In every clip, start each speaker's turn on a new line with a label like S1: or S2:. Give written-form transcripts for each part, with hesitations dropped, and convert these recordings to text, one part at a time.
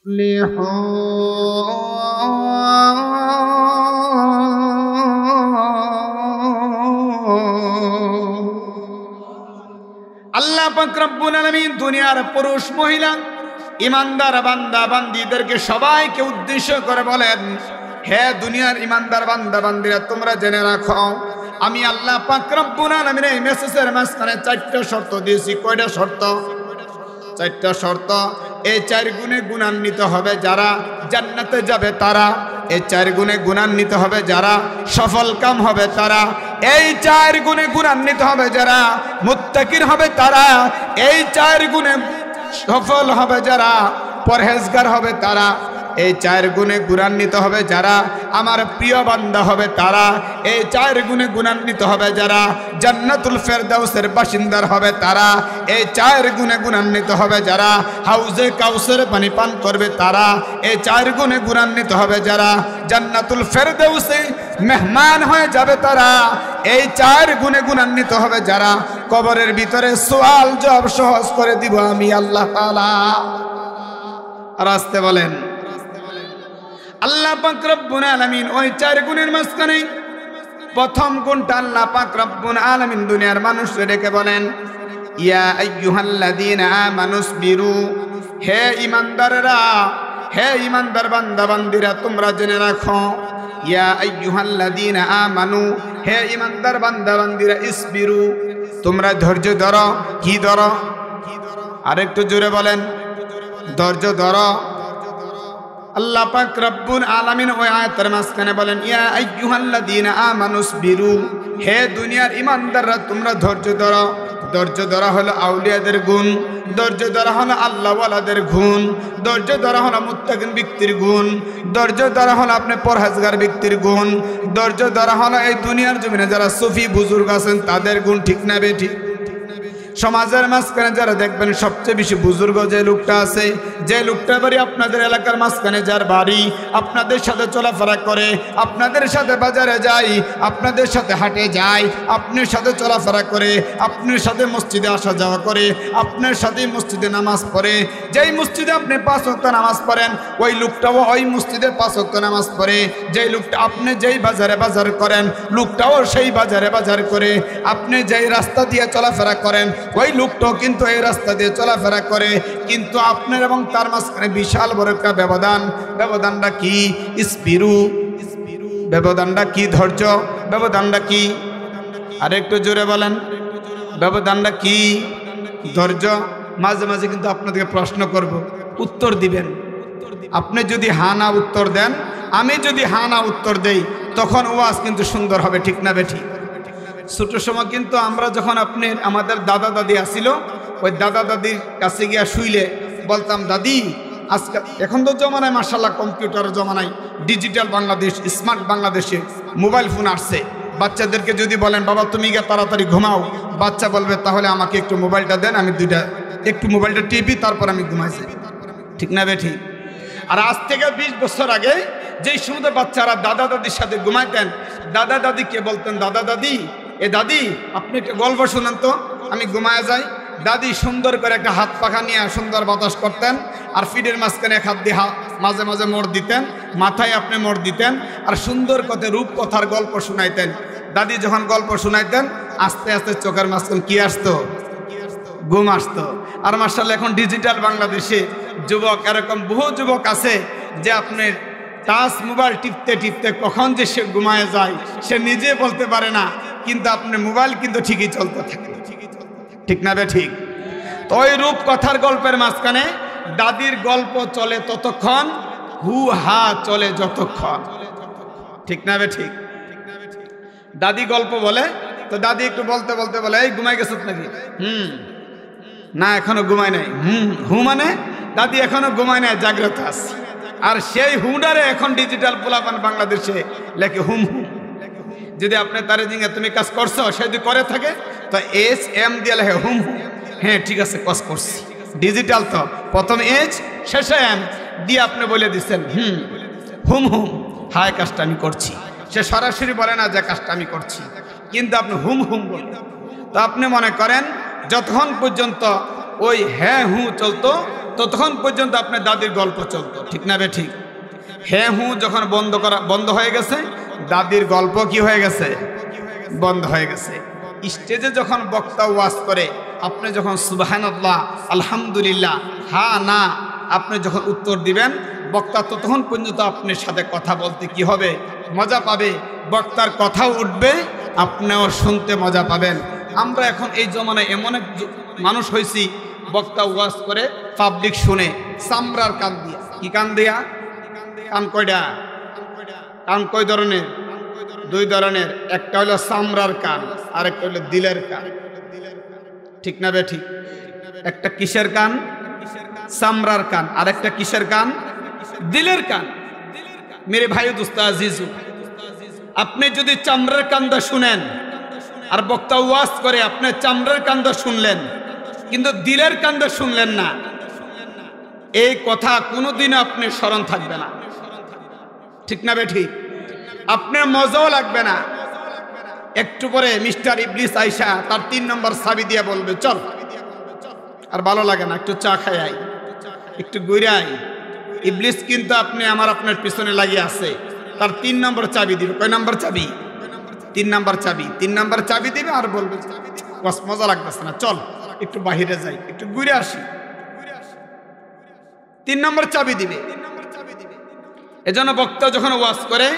S1: আল্লাহ পাক রব্বুল আলামিন দুনিয়ার পুরুষ মহিলা ইমানদার বান্দা বান্দীদেরকে সবাইকে উদ্দেশ্য করে বলেন, হে দুনিয়ার ইমানদার বান্দা বান্দীরা, তোমরা জেনে রাখো আমি আল্লাহ পাক রব্বুল আলামিন এই মেসেজের মাঝখানে 4টা শর্ত দিয়েছি। কয়টা শর্ত? 4টা শর্ত। এই 4 গুণে গুণান্বিত হবে যারা জান্নাতে যাবে তারা, এই 4 গুণে গুণান্বিত হবে যারা সফল কাম হবে তারা, এই 4 গুণে গুণান্বিত হবে যারা মুত্তাকির হবে তারা, এই 4 গুণে সফল হবে যারা পরহেজগার হবে তারা, এই 4 গুণে গুণান্বিত হবে যারা আমার প্রিয় বান্দা হবে তারা, এই 4 গুণে গুণান্বিত হবে যারা জান্নাতুল ফেরদাউসের বাসিন্দার হবে তারা, এই 4 গুণে গুণান্বিত হবে যারা হাউজে কাউসার পানি পান করবে তারা, এই 4 গুণে গুণান্বিত হবে যারা জান্নাতুল ফেরদাউসে মেহমান হয়ে যাবে তারা, এই 4 গুণে গুণান্বিত হবে যারা কবরের ভিতরে সওয়াল জবাব সহজ করে দিব আমি আল্লাহ তাআলা। আর আসতে বলেন আল্লাহ পাক রব্বুল আলামিন ওই 4 গুণের মাঝখানে প্রথম গুণটা আল্লাহ পাক রব্বুল আলামিন দুনিয়ার মানুষকে ডেকে বলেন, ইয়া আইয়ুহাল্লাযীনা আমানুসবিরু, হে ইমানদাররা, হে ইমানদার বান্দা বান্দীরা তোমরা জেনে রাখো, ইয়া আইয়ুহাল্লাযীনা আমানু, হে ইমানদার বান্দা বান্দীরা ইসবিরু, তোমরা ধৈর্য ধরো। কি ধরো? আরেকটু জোরে বলেন, ধৈর্য ধরো। আল্লাহ পাক রব্বুল আলামিন ওই আয়াতের মাঝখানে বলেন, ইয়া আইয়ুহাল্লাযীনা আমানুসবিরু, হে দুনিয়ার ইমানদাররা তোমরা ধৈর্য ধরো। ধৈর্য ধরা হলো আউলিয়াদের গুণ, ধৈর্য ধরা হলো আল্লাহওয়ালাদের গুণ, ধৈর্য ধরা হলো মুত্তাকিন ব্যক্তির গুণ, ধৈর্য ধরা হলো আপনি পরহেজগার ব্যক্তির গুণ, ধৈর্য ধরা হলো এই দুনিয়ার জমিনে যারা সুফি বুজুর্গ আছেন তাদের গুণ। ঠিক না বেঠি? সমাজের মাঝখানে যারা দেখবেন সবচেয়ে বেশি বুজুর্গ যে লোকটা আছে, যে লোকটা বাড়ি আপনাদের এলাকার মাঝখানে, যার বাড়ি আপনাদের সাথে চলাফেরা করে, আপনাদের সাথে বাজারে যায়, আপনাদের সাথে হাটে যায়, আপনার সাথে চলাফেরা করে, আপনার সাথে মসজিদে আসা যাওয়া করে, আপনার সাথে মসজিদে নামাজ পড়ে, যেই মসজিদে আপনি 5 ওয়াক্ত নামাজ পড়েন ওই লোকটাও ওই মসজিদে 5 ওয়াক্ত নামাজ পড়ে, যেই লোকটা আপনি যেই বাজারে বাজার করেন লোকটাও সেই বাজারে বাজার করে, আপনি যেই রাস্তা দিয়ে চলাফেরা করেন ওই লোকটাও কিন্তু এই রাস্তা দিয়ে চলাফেরা করে, কিন্তু আপনার এবং তার মাঝখানে বিশাল বড় একটা ব্যবধান। ব্যবধানটা কি? ইসবিরু। ব্যবধানটা কি? ধৈর্য। ব্যবধানটা কি? আরেকটু জোরে বলেন, ব্যবধানটা কি? ধৈর্য। মাঝে মাঝে কিন্তু আপনাদেরকে প্রশ্ন করব, উত্তর দিবেন। আপনি যদি হা না উত্তর দেন, আমি যদি হা না উত্তর দেই, তখন ওয়াজ কিন্তু সুন্দর হবে। ঠিক না বেঠি? ছোট সময় কিন্তু আমরা যখন আমাদের দাদা দাদি আসিল, ওই দাদা দাদির কাছে গিয়া শুইলে বলতাম, দাদি আজকে, এখন তো জমানায় মাশাআল্লাহ কম্পিউটার জমানায় ডিজিটাল বাংলাদেশ, স্মার্ট বাংলাদেশে মোবাইল ফোন আসছে, বাচ্চাদেরকে যদি বলেন বাবা তুমি গিয়ে তাড়াতাড়ি ঘুমাও, বাচ্চা বলবে তাহলে আমাকে একটু মোবাইলটা দেন, আমি একটু মোবাইলটা টিপি, তারপর আমি ঘুমাইছি। ঠিক না বেঠি? আর আজ থেকে 20 বছর আগে যেই সময় বাচ্চারা দাদা দাদির সাথে ঘুমাইতেন, দাদা দাদিকে বলতেন, দাদা দাদি, এ দাদি আপনি একটা গল্প শুনেন তো, আমি ঘুমায় যাই। দাদি সুন্দর করে একটা হাত পাখা নিয়ে সুন্দর বাতাস করতেন, আর ফিডের মাঝখানে এক হাত দিয়ে মাঝে মাঝে মোড় দিতেন, মাথায় আপনি মোড় দিতেন, আর সুন্দর কথা রূপকথার গল্প শুনাইতেন। দাদি যখন গল্প শুনাইতেন আস্তে আস্তে চোখের মাঝখানে কি আসতো? ঘুম আসতো। আর মাশাআল্লাহ এখন ডিজিটাল বাংলাদেশে যুবক, এরকম বহু যুবক আছে যে আপনার টাচ মোবাইল টিপতে টিপতে কখন যে সে ঘুমায় যায় সে নিজে বলতে পারে না, কিন্তু আপনার মোবাইল কিন্তু ঠিকই চলতে থাকে। ঠিক না বে ঠিক? তো ওই রূপকথার গল্পের মাঝখানে দাদির গল্প চলে ততক্ষণ, হু হা চলে যতক্ষণ। ঠিক না বে ঠিক? দাদি গল্প বলে, তো দাদি একটু বলতে বলতে বলে, এই ঘুমাই গেছত নাকি? না এখনো ঘুমাই নাই। হু মানে দাদি এখনো ঘুমায় নাই, জাগ্রত আছে। আর সেই হুডারে এখন ডিজিটাল পোলাপান বাংলাদেশে লেখে হুম হুম। যদি আপনি তারে জিঙ্গে তুমি কাজ করছো, সে যদি করে থাকে তো SM দিয়ে লেখে হুম হুম। হ্যাঁ ঠিক আছে, কাজ করছি। ডিজিটাল তো প্রথম H শেষে M দিয়ে আপনি বলে দিচ্ছেন হুম হুম, হায় কাজটা আমি করছি। সে সরাসরি বলে না যে কাজটা আমি করছি, কিন্তু আপনি হুম হুম বলেন। তো আপনি মনে করেন যতক্ষণ পর্যন্ত ওই হ্যাঁ হু চলতো ততক্ষণ পর্যন্ত আপনার দাদির গল্প চলতো, ঠিক না বে ঠিক? হ্যাঁ হুঁ যখন বন্ধ হয়ে গেছে, দাদির গল্প কি হয়ে গেছে? বন্ধ হয়ে গেছে। স্টেজে যখন বক্তা ওয়াজ করে, আপনি যখন সুবহানাল্লাহ, আলহামদুলিল্লাহ, হ্যাঁ না আপনি যখন উত্তর দিবেন, বক্তা ততক্ষণ পর্যন্ত আপনার সাথে কথা বলতে কি হবে? মজা পাবে। বক্তার কথাও উঠবে, আপনিও শুনতে মজা পাবেন। আমরা এখন এই জমানায় এমন এক মানুষ হয়েছি, বক্তা ওয়াজ করে পাবলিক শুনে চামড়ার কান দিয়া। কি কান দিয়া? কান কয়টা? কান কয় ধরনের? দুই ধরনের। একটা হলো চামড়ার কান, আর একটা হলো দিলের কান, ঠিক না বে ঠিক? একটা কিসের কান? চামড়ার কান। আর একটা কিসের কান? দিলের কান। মেরে ভাই দোস্ত আজিজু, আপনি যদি চামড়ার কান্দা শুনেন আর বক্তা ওয়াজ করে আপনি চামড়ার কান্দা শুনলেন, কিন্তু দিলের কান্দা শুনলেন না, এই কথা কোনোদিন আপনি স্মরণ থাকবে না, ঠিক না বে ঠিক? আপনার মজাও লাগবে না। একটু পরে মিস্টার ইবলিস আইসা তার 3 নম্বর চাবি দিয়ে বলবে চল, আর ভালো লাগে না, একটু চা খাই আই, একটু ঘুরে আই। ইবলিস কিন্তু আপনার পিছনে লাগিয়ে আছে, তার 3 নম্বর চাবি দিবে। কয় নম্বর চাবি? 3 নম্বর চাবি। 3 নম্বর চাবি দিবে আর বলবে মজা লাগতেছে না, চল একটু বাহিরে যাই, একটু ঘুরে আসি। 3 নম্বর চাবি দিবে। এজন্য বক্তা যখন ওয়াজ করে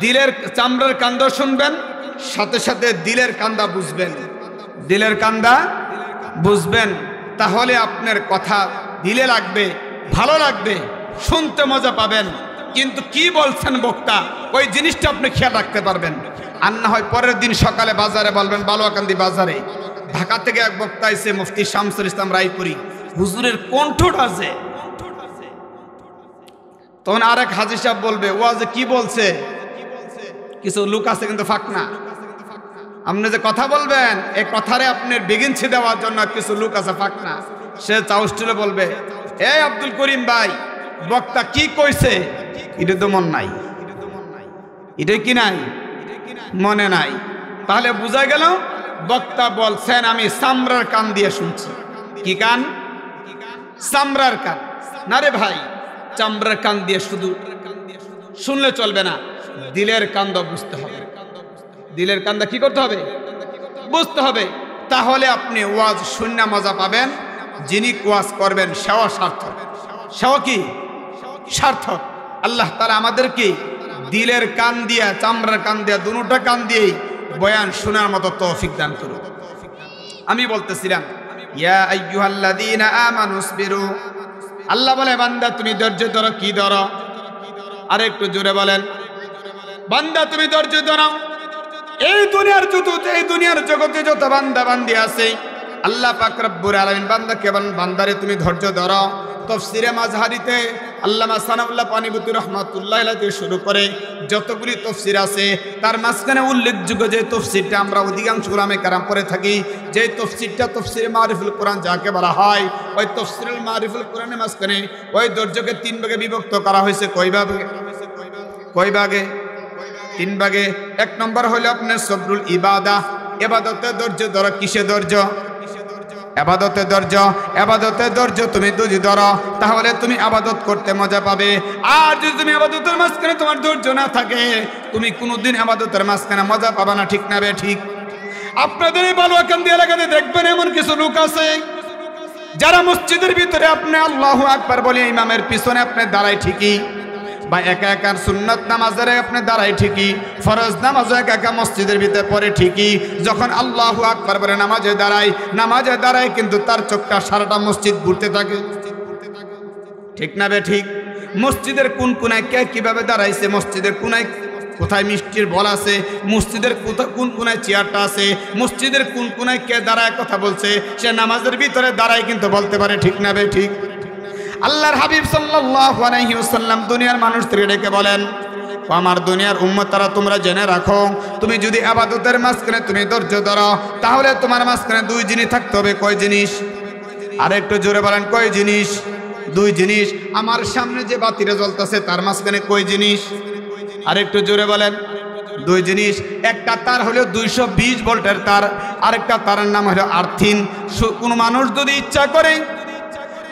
S1: দিলের চামড়ার কান্দা শুনবেন, সাথে সাথে দিলের কান্দা বুঝবেন। দিলের কান্দা বুঝবেন, তাহলে আপনার কথা দিলে লাগবে, ভালো লাগবে, শুনতে মজা পাবেন। কিন্তু কি বলছেন বক্তা, ওই জিনিসটা আপনি খেয়াল রাখতে পারবেন। আর না হয় পরের দিন সকালে বাজারে বলবেন, বালুয়াকান্দি বাজারে ঢাকা থেকে এক বক্তা এসে মুফতি শামসুল ইসলাম রায়পুরি, হুজুরের কণ্ঠটা আছে। তখন আরেক হাজী সাহেব বলবে, ওয়াজে কি বলছে? কিছু লোক আছে কিন্তু ফাঁক না। আপনি যে কথা বলবেন, এই কথারে আপনার বিগিনছি দেওয়ার জন্য কিছু লোক আছে ফাঁক না। সে চাউস্টিলে বলবে, এই আব্দুল করিম ভাই, বক্তা কি কইছে? এটা তো মন নাই, এটা কি নাই? মনে নাই। তাহলে বোঝা গেল বক্তা বলছেন আমি চামড়ার কান দিয়ে শুনছি। কি কান? চামড়ার কান। না রে ভাই, চামড়ার কান দিয়ে শুধু শুনলে চলবে না, দিলের কান্দা বুঝতে হবে। দিলের কান্দা কি করতে হবে? বুঝতে হবে। তাহলে আপনি ওয়াজ শূন্য মজা পাবেন। যিনি ওয়াজ করবেন সেও সার্থক। সেও কি? সার্থক। আল্লাহ তাআলা আমাদেরকে দিলের কান দিয়া, চামড়ার কান দিয়া, দুটোটা কান দিয়েই বয়ান শোনার মতো তৌফিক দান করুন। আমি বলতেছিলাম, ইয়া আইয়ুহাল্লাযীনা আমানুসবিরু, আল্লাহ বলে বান্দা তুমি ধৈর্য ধরো। কি ধরো? আর একটু জোরে বলেন, বান্দা তুমি ধৈর্য ধরো। এই দুনিয়ার জগতে যত বান্দা বান্দি আছে, আল্লাহ পাক রব্বুল আলামিন বান্দাকে বলেন, বান্দারে তুমি ধৈর্য ধরো। তাফসীরে মাযহারিতে আল্লামা সানাউল্লাহ পানিপতি রাহমাতুল্লাহ আলাইহি থেকে শুরু করে যতগুলি তাফসীর আছে, তার মাঝখানে উল্লেখযোগ্য যে তাফসীরটা আমরা অধিকাংশ উলামায়ে কেরাম পড়ে থাকি, যে তাফসীরটা তাফসীরে মারিফুল কোরআন যাকে বলা হয়, ওই তাফসীরুল মারিফুল কোরআনের মাঝখানে ওই ধৈর্যকে 3 ভাগে বিভক্ত করা হয়েছে। কয় ভাগে? 3 ভাগে। 1 নম্বর হলো আপনার সবরুল ইবাদা, ইবাদতে ধৈর্য ধরো। কিসে ধৈর্য? আবাদতে ধৈর্য। আবাদতে ধৈর্য তুমি যদি ধরো, তাহলে তুমি আবাদত করতে মজা পাবে। আর যদি তুমি আবাদতের মাঝখানে তোমার ধৈর্য না থাকে, তুমি কোনোদিন আবাদতের মাঝখানে মজা পাবে না, ঠিক না বে ঠিক? আপনাদের এই বালুয়াকান্দি এলাকাতে দেখবেন এমন কিছু লোক আছে যারা মসজিদের ভিতরে আপনি আল্লাহু আকবার বলে ইমামের পিছনে আপনি দাঁড়ায় ঠিকই, বা একা একা সুন্নাত নামাজের আপনি দাঁড়ায় ঠিকই, ফরজ নামাজও একা একা মসজিদের ভিতরে পড়ে ঠিকই, যখন আল্লাহু আকবার বলে নামাজে দাঁড়ায় কিন্তু তার চোখটা সারাটা মসজিদ ঘুরতে থাকে, ঠিক না বে ঠিক? মসজিদের কোন কোনায় কে কিভাবে দাঁড়াইছে, মসজিদের কোনায় কোথায় মিষ্টির বল আছে, মসজিদের কোন কোনায় চেয়ারটা আছে, মসজিদের কোন কোনায় কে দাঁড়ায় কথা বলছে, সে নামাজের ভিতরে দাঁড়ায় কিন্তু বলতে পারে, ঠিক না বে ঠিক? আল্লাহর হাবিব সাল্লাল্লাহু আলাইহি ওয়াসাল্লাম দুনিয়ার মানুষদের ডেকে বলেন, আমার দুনিয়ার উম্মতরা তোমরা জেনে রাখো, তুমি যদি ইবাদতের মাঝখানে তুমি ধৈর্য ধরো, তাহলে তোমার মাঝখানে 2 জিনিস থাকতে হবে। কয় জিনিস? আর একটু জোরে বলেন, কয় জিনিস? 2 জিনিস। আমার সামনে যে বাতিটা জ্বলতেছে তার মাঝখানে কয় জিনিস? আর একটু জোরে বলেন, 2 জিনিস। একটা তার হলো 220 ভোল্টের তার, আরেকটা তারের নাম হলো আর্থিন। কোন মানুষ যদি ইচ্ছা করে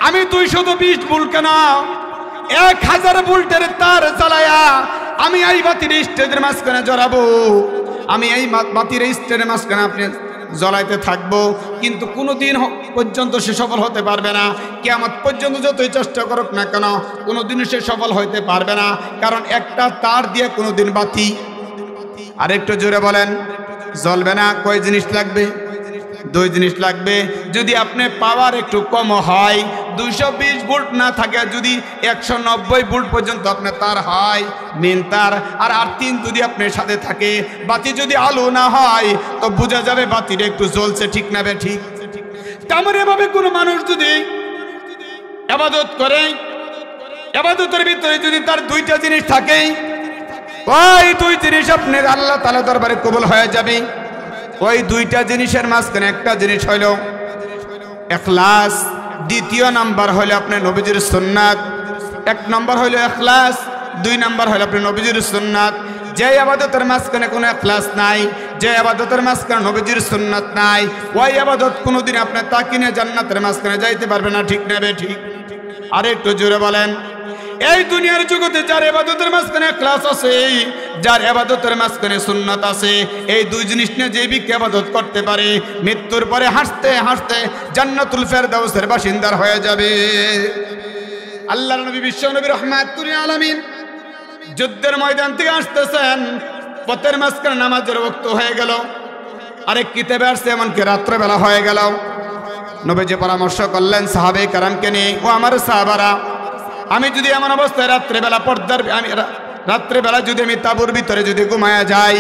S1: আমি 220 ভোল্ট কেন 1000 ভোল্টের তার জ্বালায়া আমি এই বাতির স্টেজের মাঝখানে জড়াবো, আমি এই বাতির স্টেজের মাঝখানে আপনি জ্বলাইতে থাকবো, কিন্তু কোনোদিন পর্যন্ত সে সফল হতে পারবে না। কিয়ামত পর্যন্ত যতই চেষ্টা করুক না কেন কোনোদিনও সে সফল হইতে পারবে না, কারণ একটা তার দিয়ে কোনোদিন বাতি। আর একটু জোরে বলেন, জ্বলবে না। কয় জিনিস লাগবে? 2 জিনিস লাগবে। যদি আপনি পাওয়ার একটু কম হয়, 220 ভোল্ট না থাকে, যদি 190 ভোল্ট পর্যন্ত আপনার তার হয় মেন তার, আর 3 যদি আপনার সাথে থাকে, বাতি যদি আলো না হয় তো বোঝা যাবে বাতিটা একটু জ্বলছে, ঠিক না বে ঠিক? তেমন এভাবে কোনো মানুষ যদি ইবাদত করে, ইবাদতের ভিতরে যদি তার 2টা জিনিস থাকে, ওই 2 জিনিস আপনার আল্লাহ তাআলা দরবারে কবুল হয়ে যাবে। ওই 2টা জিনিসের মাঝখানে একটা জিনিস হইল ইখলাস, দ্বিতীয় নাম্বার হইল আপনার নবীজির সুন্নাত। 1 নম্বর হইল ইখলাস, 2 নম্বর হইল আপনার নবীজির সুন্নাত। যে ইবাদতের মাঝখানে কোনো ইখলাস নাই, যে ইবাদতের মাঝখানে নবীজির সুন্নাত নাই, ওই ইবাদত কোনোদিন আপনি তাকিনে জান্নাতের মাঝখানে যাইতে পারবে না, ঠিক না বে ঠিক? আর একটু জোরে বলেন, এই দুনিয়ার জগতে যার ইবাদতের মাঝখানে ইখলাস আছে, যার ইবাদতের মাঝখানে সুন্নাত আছে, এই 2 জিনিস নিয়ে যে ব্যক্তি ইবাদত করতে পারে, মৃত্যুর পরে হাসতে হাসতে জান্নাতুল ফেরদাউসের বাসিন্দার হয়ে যাবে। আল্লাহর নবী বিশ্ব নবী রাহমাতুল আলামিন যুদ্ধের ময়দান থেকে আসতেছেন, পথের মাঝখানে নামাজের ওয়াক্ত হয়ে গেল। আরেক কিতাবে আসছে এমনকি রাত্রেবেলা হয়ে গেল। নবীজি পরামর্শ করলেন সাহাবে কারামকে নিয়ে, ও আমার সাহাবারা, আমি যদি এমন অবস্থায় রাত্রেবেলা রাত্রেবেলা যদি আমি তাঁবুর ভিতরে যদি ঘুমায়া যাই,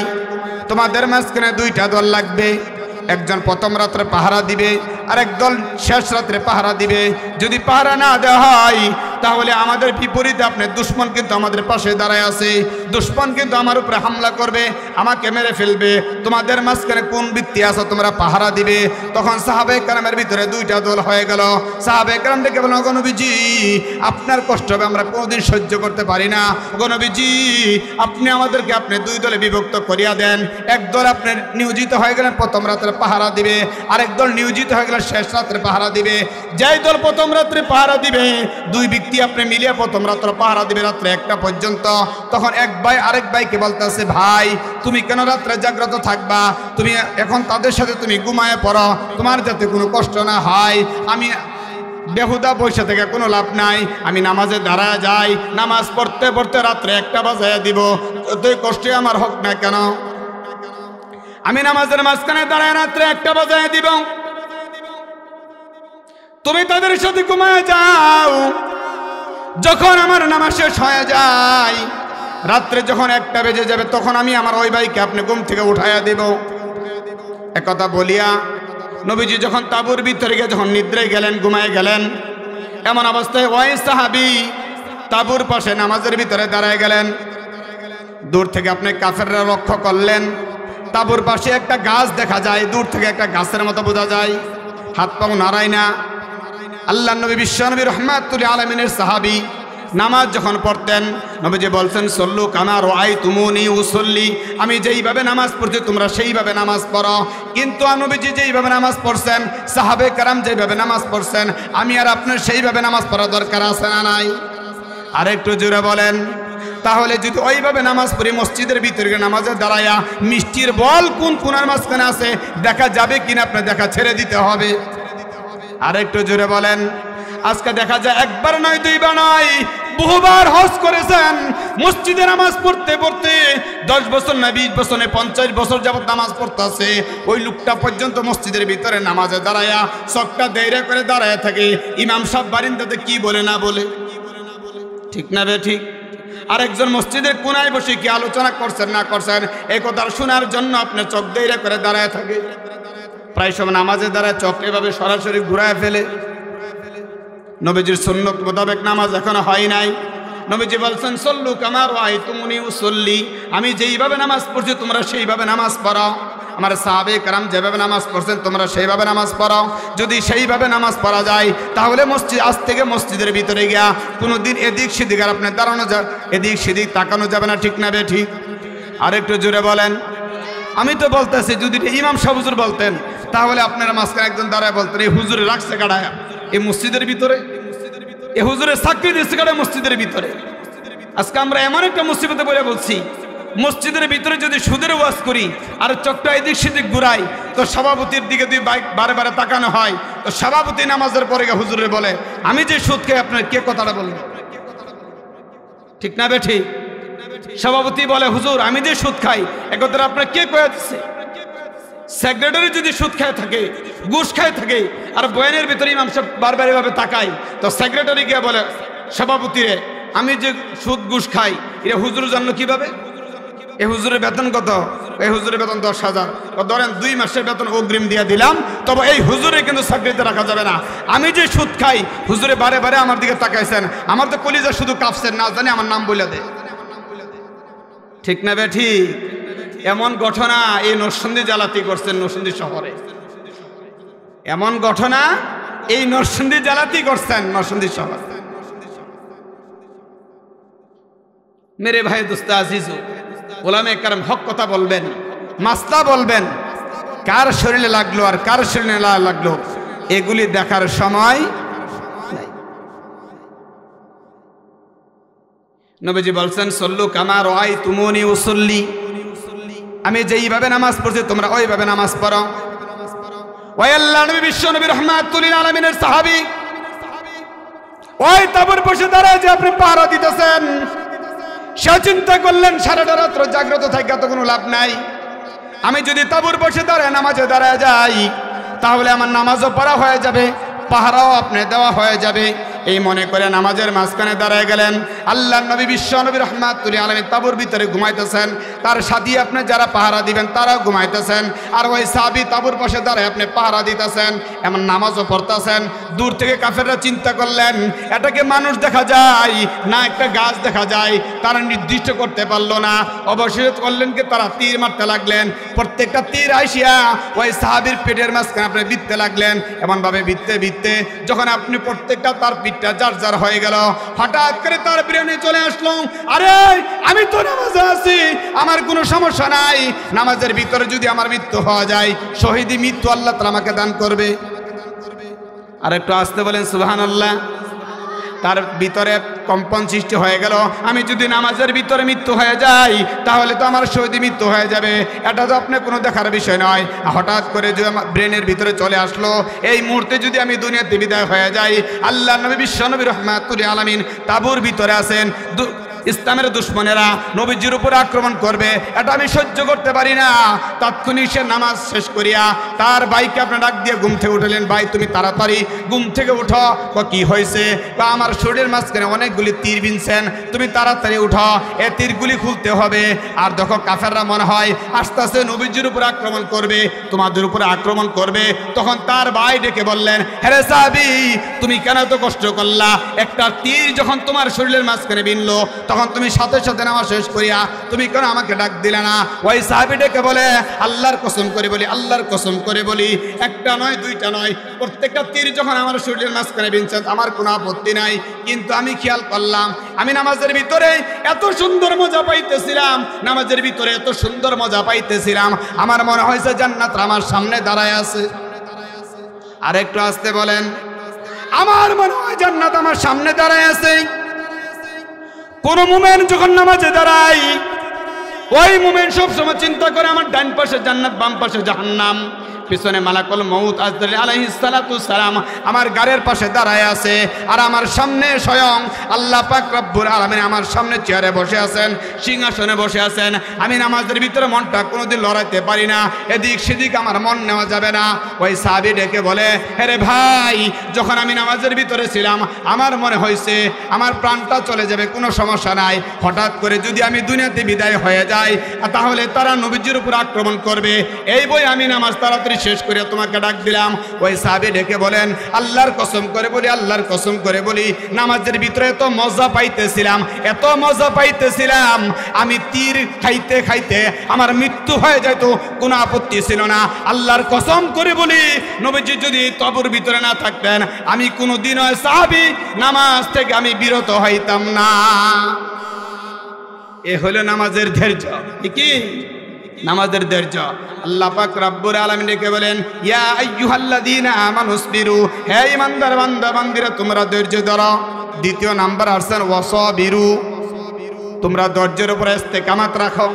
S1: তোমাদের মাঝখানে 2টা দল লাগবে। একজন প্রথম রাত্রে পাহারা দিবে, আর একদল শেষ রাত্রে পাহারা দিবে। যদি পাহারা না দেওয়া হয় তাহলে আমাদের বিপরীতে আপনার দুশ্মন কিন্তু আমাদের পাশে দাঁড়ায় আছে, দুশ্মন কিন্তু আমার উপরে হামলা করবে, আমাকে মেরে ফেলবে। তোমাদের মাঝখানে কোন ব্যক্তি আছো, তোমরা পাহারা দিবে। তখন সাহাবায়ে কেরামের ভিতরে 2টা দল হয়ে গেল। সাহাবায়ে কেরাম ডেকে বলল, গো নবীজি, আপনার কষ্ট হবে আমরা কোনোদিন সহ্য করতে পারি না। গো নবীজি, আপনি আমাদেরকে আপনি 2 দলে বিভক্ত করিয়া দেন। এক দল আপনার নিয়োজিত হয়ে গেলেন প্রথম রাত্রে পাহারা দিবে, আরেক দল নিয়োজিত হয়ে গেলে শেষ রাত্রে পাহারা দিবে। যেই দল প্রথম রাত্রে পাহারা দিবে, 2 ব্যক্তি আপনি মিলিয়ে প্রথম রাত্রে পাহারা দিবে রাত্রে 1টা পর্যন্ত। তখন এক ভাই আরেক ভাইকে বলতেছে, ভাই তুমি কেন রাত্রে জাগ্রত থাকবা? তুমি এখন তাদের সাথে তুমি ঘুমায় পড়ো, তোমার যাতে কোনো কষ্ট না হয়। আমি বেহুদা বসে থেকে কোনো লাভ নাই, আমি নামাজে দাঁড়ায় যাই, নামাজ পড়তে পড়তে রাত্রে 1টা বাজাইয়া দিব, যতই কষ্টে আমার হোক না কেন আমি নামাজের মাঝখানে দাঁড়ায় রাত্রে 1টা বাজাইয়া দিব। তুমি তাদের সাথে ঘুমায় যাও। যখন আমার নামাজ শেষ হয়ে যায়, রাত্রে যখন 1টা বেজে যাবে, তখন আমি আমার ওই ভাইকে আপনি ঘুম থেকে উঠাইয়া দিব। একথা বলিয়া নবীজি যখন তাঁবুর ভিতরে গিয়ে যখন নিদ্রায় গেলেন, ঘুমায় গেলেন, এমন অবস্থায় ওই সাহাবী তাঁবুর পাশে নামাজের ভিতরে দাঁড়ায় গেলেন। দূর থেকে আপনি কাফেররা লক্ষ্য করলেন, তাঁবুর পাশে একটা গাছ দেখা যায়, দূর থেকে একটা গাছের মতো বোঝা যায়, হাত পাও নাড়ায় না। আল্লাহর নবী বিশ্ব নবী রাহমাতুল আলামিনের সাহাবী নামাজ যখন পড়তেন, নবীজি বলছেন, সল্লু কামা রাআইতুমুনি উসাল্লি, আমি যেইভাবে নামাজ পড়ছি তোমরা সেইভাবে নামাজ পড়ো। কিন্তু নবীজি যেইভাবে নামাজ পড়ছেন, সাহাবে কারাম যেইভাবে নামাজ পড়ছেন, আমি আর আপনার সেইভাবে নামাজ পড়া দরকার আছে না নাই? আর একটু জোরে বলেন। তাহলে যদি ওইভাবে নামাজ পড়ি, মসজিদের ভিতরে নামাজে দাঁড়ায়া মিষ্টির বল কোন কোনার মাঝখানে আছে দেখা যাবে কিনা, আপনার দেখা ছেড়ে দিতে হবে। আর একটু জোরে বলেন। আজকে দেখা যায় 1বার নয় 2বার নয়, বহুবার হজ করেছেন, মসজিদে নামাজ পড়তে পড়তে 10 বছর না 20 বছর না 50 বছর যাবত নামাজ পড়তেছে। ওই লোকটা পর্যন্ত মসজিদের ভিতরে নামাজে দাঁড়ায়া চোখটা দেইরা করে দাঁড়ায় থাকে, ইমাম সাহেব বারিন্দাতে কি বলে না বলে, ঠিক না বে ঠিক? আরেকজন মসজিদের কোনায় বসে কি আলোচনা করছেন না করছেন, এই কথা শোনার জন্য আপনি চোখ দেইরা করে দাঁড়ায় থাকে। প্রায় সময় নামাজে দাঁড়ায় চোখ এভাবে সরাসরি ঘুরায় ফেলে। নবীজির সুন্নত মোতাবেক নামাজ এখনো হয় নাই। নবীজি বলছেন, সল্লু কামা রাআইতুমুনি উসাল্লি, আমি যেইভাবে নামাজ পড়ছি তোমরা সেইভাবে নামাজ পড়ো। আমার সাহাবে কারাম যেভাবে নামাজ পড়ছেন তোমরা সেইভাবে নামাজ পড়ো। যদি সেইভাবে নামাজ পড়া যায় তাহলে মসজিদ, আজ থেকে মসজিদের ভিতরে গিয়া কোনোদিন এদিক সেদিক আর আপনার দাঁড়ানো এদিক সেদিক তাকানো যাবে না, ঠিক না বে ঠিক? আর একটু জোরে বলেন। আমি তো বলতেছি, যদি ইমাম সাহেব হুজুর বলতেন তাহলে আপনারা মাঝখানে একজন দাঁড়ায় বলতেন, এই হুজুরে রাখছে গাড়ায় এই মসজিদের ভিতরে, এ হুজুরের চাকরি দিচ্ছে কারণ মসজিদের ভিতরে। আজকে আমরা এমন একটা মুসিবতে পড়ে বলছি, মসজিদের ভিতরে যদি সুদের ওয়াজ করি আর চোখটা এদিক সেদিক ঘুরাই তো সভাপতির দিকে দুই বাইক বারে বারে তাকানো হয়, তো সভাপতি নামাজের পরে হুজুরে বলে আমি যে সুদ খাই আপনার কে কথাটা বললেন? ঠিক না বে ঠিক? সভাপতি বলে হুজুর আমি যে সুদ খাই একথা আপনার কে কয়ে দিচ্ছে? সেক্রেটারি যদি সুদ খায় থাকে, ঘুষ খায় থাকে, আর বয়ানের ভিতরে ইমাম সাহেব বারবার এভাবে তাকাই, তো সেক্রেটারি গিয়ে বলে সভাপতিরে আমি যে সুদ ঘুষ খাই এটা হুজুর জানলো কিভাবে? এ হুজুরের বেতন কত? এই হুজুরের বেতন 10,000। ধরেন 2 মাসের বেতন অগ্রিম দিয়ে দিলাম, তবে এই হুজুরে কিন্তু চাকরিতে রাখা যাবে না। আমি যে সুদ খাই হুজুরে বারে বারে আমার দিকে তাকাইছেন, আমার তো কলিজা শুধু কাঁপছেন, না জানি আমার নাম বলে দে। ঠিক না বে ঠিক? এমন ঘটনা এই নরসিংদী জেলাতেই করছেন, নরসিংদী শহরে এমন ঘটনা এই নরসিংদী জেলাতেই করছেন, নরসিংদী শহর। মেরে ভাই দোস্ত আজিজু, ওলামে কারণ হক কথা বলবেন, মাসলা বলবেন, কার শরীরে লাগলো আর কার শরীরে না লাগলো এগুলি দেখার সময় নাই। নবীজি বলছেন সল্লু কামা রাআইতুমুনি উসাল্লি, আমি যেইভাবে নামাজ পড়ছি তোমরা ওইভাবে নামাজ পড়ো। ওই আল্লাহ নবী বিশ্ব নবী রাহমাতুল লিল আলামিনের সাহাবী ওই তাবুর বসে দাঁড়ায় যে আপনি পাহারা দিতেছেন, সে চিন্তা করলেন সারাটা রাত্র জাগ্রত থাকে তো কোনো লাভ নাই, আমি যদি তাবুর বসে দাঁড়ায় নামাজে দাঁড়ায় যাই তাহলে আমার নামাজও পড়া হয়ে যাবে, পাহারাও আপনি দেওয়া হয়ে যাবে। এই মনে করে নামাজের মাঝখানে দাঁড়ায় গেলেন। আল্লাহ নবী বিশ্ব নবী রাহমাতুল লিল আলামিন তাবুর ভিতরে ঘুমাইতেছেন, তার সাথী আপনি যারা পাহারা দিবেন তারাও ঘুমাইতেছেন, আর ওই সাহাবী তাবুর পাশে দাঁড়ায় আপনি পাহারা দিতেছেন, এমন নামাজও পড়তেছেন। দূর থেকে কাফেররা চিন্তা করলেন এটাকে মানুষ দেখা যায় না একটা গাছ দেখা যায়, তারা নির্দিষ্ট করতে পারলো না। অবশেষে করলেন কি তারা তীর মারতে লাগলেন, প্রত্যেকটা তীর আইসিয়া ওই সাহাবীর পেটের মাঝখানে আপনি বিঁধতে লাগলেন। এমনভাবে বিঁধতে বিঁধতে যখন আপনি প্রত্যেকটা তার পিঠটা যার যার হয়ে গেল, হঠাৎ করে তার ব্রেনে চলে আসলো আরে আমি তো নামাজে আছি, আমার কোনো সমস্যা নাই, নামাজের ভিতরে যদি আমার মৃত্যু হওয়া যায় শহীদি মৃত্যু আল্লাহ তাআলা আমাকে দান করবে। আর একটু আসতে বলেন সুবহানাল্লাহ। তার ভিতরে কম্পন সৃষ্টি হয়ে গেল, আমি যদি নামাজের ভিতরে মৃত্যু হয়ে যাই তাহলে তো আমার শহীদি মৃত্যু হয়ে যাবে, এটা তো আপনার কোনো দেখার বিষয় নয়। হঠাৎ করে যদি আমার ব্রেনের ভিতরে চলে আসলো এই মুহূর্তে যদি আমি দুনিয়াতে বিদায় হয়ে যাই, আল্লাহ নবী বিশ্ব নবী রাহমাতুল লিল আলামিন তাবুর ভিতরে আছেন, ইসলামের দুশ্মনেরা নবীজির উপর আক্রমণ করবে, এটা আমি সহ্য করতে পারি না। তাৎক্ষণিক সে নামাজ শেষ করিয়া তার ভাইকে আপনার ডাক দিয়ে ঘুম থেকে উঠলেন, ভাই তুমি তাড়াতাড়ি ঘুম থেকে উঠো। কি হয়েছে? বা আমার শরীরের মাঝখানে অনেকগুলি তীর বিনছেন, তুমি তাড়াতাড়ি উঠো, এ তীরগুলি খুলতে হবে। আর দেখো কাফেররা মনে হয় আস্তে আস্তে নবীজির উপর আক্রমণ করবে, তোমাদের উপরে আক্রমণ করবে। তখন তার ভাই ডেকে বললেন হে সাহাবী তুমি কেন এত কষ্ট করলা? একটা তীর যখন তোমার শরীরের মাঝখানে বিনলো তখন তুমি সাথে সাথে নামাজ শেষ করিয়া তুমি কেন আমাকে ডাক দিলে না? ওই সাহাবী ডেকে বলে আল্লাহর কসম করে বলি, আল্লাহর কসম করে বলি, একটা নয় দুইটা নয়, প্রত্যেকটা তীর যখন আমার শরীরের মাঝখানে বিনছেন আমার কোনো আপত্তি নাই, কিন্তু আমি খেয়াল করলাম আমি নামাজের ভিতরে এত সুন্দর মজা পাইতেছিলাম, নামাজের ভিতরে এত সুন্দর মজা পাইতেছিলাম, আমার মনে হয়েছে জান্নাত আমার সামনে দাঁড়ায় আছে। আর একটু আসতে বলেন, আমার মনে হয় জান্নাত আমার সামনে দাঁড়ায় আছে। কোন মুমিন যখন নামাজে দাঁড়ায় ওই মুমিন সব সময় চিন্তা করে আমার ডান পাশে জান্নাত বাম পাশে জাহান্নাম, পিছনে মালাকুল মউত আজরাইল আলাইহিস সালাতু সালাম আমার গাড়ির পাশে দাঁড়ায় আছে, আর আমার সামনে স্বয়ং আল্লাহ পাক রব্বুল আলামিন আমার সামনে চেয়ারে বসে আছেন, সিংহাসনে বসে আছেন। আমি নামাজের ভিতরে মনটা কোনোদিন লড়াইতে পারি না, এদিক সেদিক আমার মন নেওয়া যাবে না। ওই সাহাবী ডেকে বলে আরে ভাই যখন আমি নামাজের ভিতরে ছিলাম আমার মনে হয়েছে আমার প্রাণটা চলে যাবে, কোনো সমস্যা নাই, হঠাৎ করে যদি আমি দুনিয়াতে বিদায় হয়ে যাই তাহলে তারা নবীজির উপর আক্রমণ করবে, এই বই আমি নামাজ তাড়াতাড়ি শেষ করে তোমাকে ডাক দিলাম। ওই সাহাবী ডেকে বলেন আল্লাহর কসম করে বলি, আল্লাহর কসম করে বলি, নামাজের ভিতরে এত মজা পাইতেছিলাম, এত মজা পাইতেছিলাম, আমি তীর খাইতে খাইতে আমার মৃত্যু হয়ে যেত কোনো আপত্তি ছিল না। আল্লাহর কসম করে বলি নবীজি যদি তবুর ভিতরে না থাকতেন আমি কোনোদিন ওই সাহাবী নামাজ থেকে আমি বিরত হইতাম না। এ হলো নামাজের ধৈর্য। কি নামাজের ধৈর্য। আল্লাহ পাক রব্বুল আলামিন ডেকে বলেন, ইয়া আইয়ুহাল্লাযীনা আমানুসবিরু, হে ঈমানদার বান্দা বান্দিরা তোমরা ধৈর্য ধরো। দ্বিতীয় নাম্বার আসছেন ওয়াসাবিরু, তোমরা ধৈর্যের উপরে ইস্তেকামাত রাখো।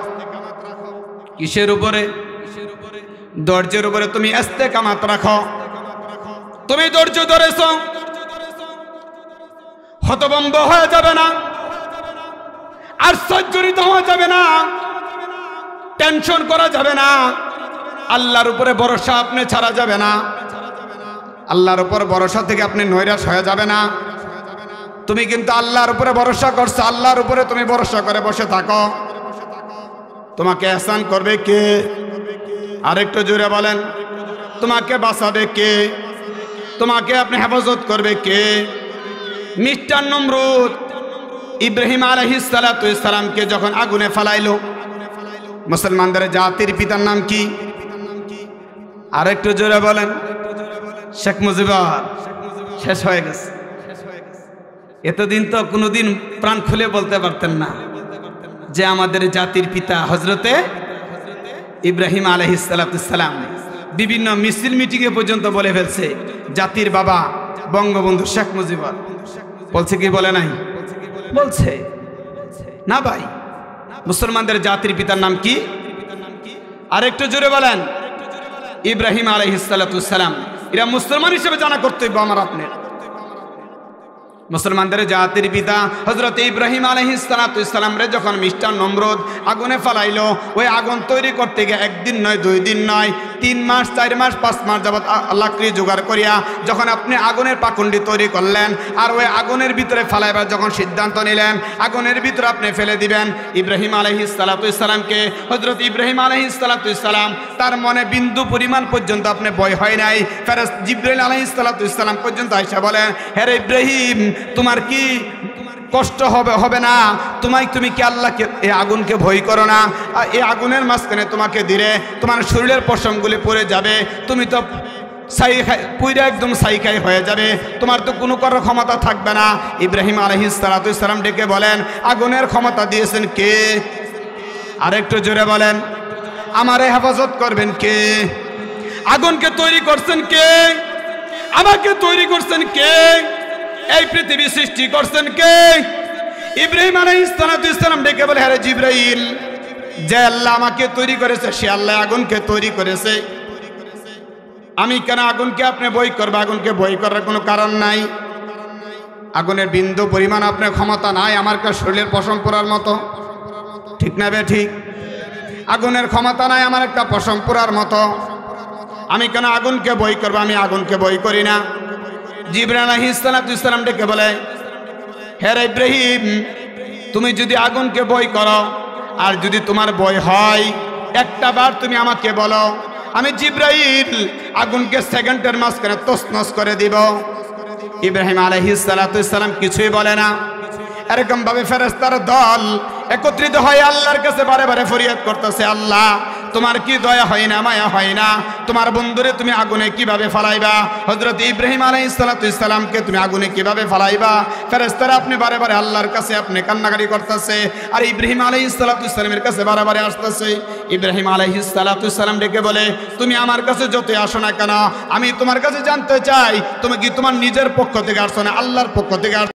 S1: কিসের উপরে? ধৈর্যের উপরে তুমি ইস্তেকামাত রাখো। তুমি ধৈর্য ধরেছো, হতভম্ব হয়ে যাবে না, আশ্চর্যজনিত হয়ে যাবে না, টেনশন করা যাবে না, আল্লাহর উপরে ভরসা আপনি ছাড়া যাবে না, আল্লাহর উপর ভরসা থেকে আপনি নৈরাশ হয়ে যাবে না। তুমি কিন্তু আল্লাহর উপরে ভরসা করছো, আল্লাহর উপরে তুমি ভরসা করে বসে থাকো। তোমাকে ihsan করবে কে? আরেকটু জোরে বলেন, তোমাকে বাঁচাবে কে? তোমাকে আপনি হেফাজত করবে কে? মিস্টার নমরুদ ইব্রাহিম আলাইহিস সালাতু ওয়াস সালামকে যখন আগুনে ফেলাইলো, মুসলমানদের জাতির পিতার নাম কি? আরেকটু জোরে বলেন। শেখ মুজিবুর। শেষ হয়ে গেছে। এতদিন তো কোনোদিন প্রাণ খুলে বলতে পারতেন না যে আমাদের জাতির পিতা হজরতে ইব্রাহিম আলাইহিস সালাতু ওয়াস সালাম। বিভিন্ন মিছিল মিটিংয়ে পর্যন্ত বলে ফেলছে জাতির বাবা বঙ্গবন্ধু শেখ মুজিবুর। বলছে কি বলে নাই? বলছে না ভাই। মুসলমানদের জাতির পিতার নাম কি? আরেকটু জোরে বলেন। ইব্রাহিম আলাইহিস সালাতু ওয়াস সালাম। এরা মুসলমান হিসেবে জানা কর্তব্য আমার আপনার। মুসলমানদের জাতির পিতা হযরত ইব্রাহিম আলাইহিস সালাতু ওয়াস সালাম রে যখন মিস্টার নমরুদ আগুনে ফেলাইলো, ওই আগুন তৈরি করতে গিয়ে একদিন নয়, 2 দিন নয়, 3 মাস, 4 মাস, 5 মাস যাবত লাকড়ি জোগাড় করিয়া যখন আপনি আগুনের পাকুন্ডি তৈরি করলেন, আর ওই আগুনের ভিতরে ফেলাইবার যখন সিদ্ধান্ত নিলেন, আগুনের ভিতরে আপনি ফেলে দিবেন ইব্রাহিম আলাইহিস সালাতু ওয়াস সালামকে, হযরত ইব্রাহিম আলাইহিস সালাতু ওয়াস সালাম তার মনে বিন্দু পরিমাণ পর্যন্ত আপনি ভয় হয় নাই। ফেরেশতা জিবরাইল আলাইহিস সালাতু ওয়াস সালাম পর্যন্ত আয়েশা বলেন, হে ইব্রাহিম তোমার কি কষ্ট হবে না? তুমি কি আল্লাহকে, এই আগুনকে ভয় করো না? এই আগুনের মাঝখানে তোমাকে দিলে তোমার শরীরের পশমগুলি পড়ে যাবে, তুমি তো পুইরা একদম সাইকাই হয়ে যাবে, তোমার তো কোনো করার ক্ষমতা থাকবে না। ইব্রাহিম আলাইহিস সালাতু ওয়াস সালাম ডেকে বলেন, আগুনের ক্ষমতা দিয়েছেন কে? আরেকটু জোরে বলেন। আমারে হেফাজত করবেন কে? আগুনকে তৈরি করছেন কে? আমাকে তৈরি করছেন কে? এই পৃথিবী সৃষ্টি করছেন কে? ইব্রাহিম আলাইহিস সালাতু ওয়াস সালাম ডেকে বলে, হে জিবরাইল, যে আল্লাহ আমাকে তৈরি করেছে সে আল্লাহ আগুনকে তৈরি করেছে। আমি কেন আগুনকে আপনি ভয় করব? আগুনকে ভয় করার কোনো কারণ নাই। আগুনের বিন্দু পরিমাণ আপনার ক্ষমতা নাই আমার কাছে শরীরের পশম পরার মতো, ঠিক না বে ঠিক? আগুনের ক্ষমতা নাই আমার একটা পশম পরার মতো। আমি কেন আগুনকে ভয় করব? আমি আগুনকে ভয় করি না। জিবরাইল আলাইহিস সালাতু ওয়াস সালাম ডেকে বলে, হে ইব্রাহিম, তুমি যদি আগুনকে ভয় করো আর যদি তোমার ভয় হয়, একটা বার তুমি আমাকে বলো, আমি জিবরাইল আগুনকে সেকেন্ডের মাঝখানে তছনছ করে দিব। ইব্রাহিম আলাইহিস সালাতু ওয়াস সালাম কিছুই বলে না। এরকম ভাবে ফেরেশতার দল একত্রিত হয়ে আল্লাহর কাছে বারে বারে ফরিয়াদ করতেছে, আল্লাহ তোমার কি দয়া হয় না, মায়া হয় না? তোমার বন্ধুরে তুমি আগুনে কিভাবে ফালাইবা? হযরত ইব্রাহিম আলাইহিস সালাতু ওয়াস সালামকে তুমি আগুনে কিভাবে ফালাইবা? ফেরেশতারা আপনি বারে বারে আল্লাহর কাছে আপনি কান্নাকাটি করতেছে, আর ইব্রাহিম আলাইহিস সালাতু ওয়াস সালামের কাছে বারে বারে আসতেছে। ইব্রাহিম আলাইহিস সালাতু ওয়াস সালাম ডেকে বলে, তুমি আমার কাছে যতই আসো না কেন, আমি তোমার কাছে জানতে চাই তুমি কি তোমার নিজের পক্ষ থেকে আসছো না আল্লাহর পক্ষ থেকে আসছো?